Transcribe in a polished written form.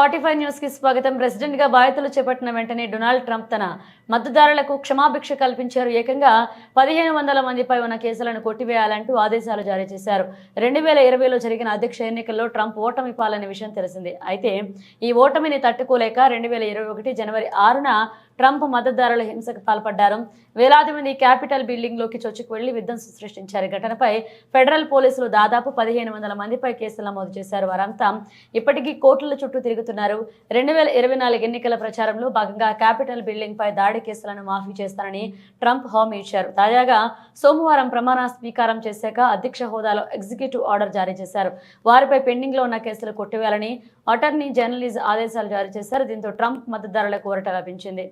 45 news కి స్వాగతం. President గా బాధ్యతలు చేపట్టిన వెంటనే డొనాల్డ్ ట్రంప్ తన మద్దతుదారులకు క్షమాభిక్ష కల్పించారు. ఏకంగా 1500 మందిపై ఉన్న కేసులను కొట్టివేయాలంటూ ఆదేశాలు జారీ చేశారు. 2020లో జరిగిన అధ్యక్ష ఎన్నికల్లో ట్రంప్ ఓటమి పాలనే విషయం తెలిసిందే. అయితే ఈ ఓటమిని తట్టుకోలేక 2021 జనవరి 6న ట్రంప్ మద్దతుదారుల హింసకు పాల్పడ్డారు. వేలాది మంది క్యాపిటల్ బిల్డింగ్ లోకి చొచ్చుకు వెళ్లి విధ్వంసం సృష్టించారు. ఘటనపై ఫెడరల్ పోలీసులు దాదాపు 1500 మందిపై కేసులు నమోదు చేశారు. వారంతా ఇప్పటికీ కోర్టుల చుట్టూ తిరుగుతున్నారు. 2024 ఎన్నికల ప్రచారంలో భాగంగా క్యాపిటల్ బిల్డింగ్ పై దాడి కేసులను మాఫీ చేస్తానని ట్రంప్ హామీ ఇచ్చారు. తాజాగా సోమవారం ప్రమాణ స్వీకారం చేశాక అధ్యక్ష హోదాలో ఎగ్జిక్యూటివ్ ఆర్డర్ జారీ చేశారు. వారిపై పెండింగ్ లో ఉన్న కేసులు కొట్టివేయాలని అటార్నీ జనరల్ ఆదేశాలు జారీ చేశారు. దీంతో ట్రంప్ మద్దతుదారులకు ఊరట లభించింది.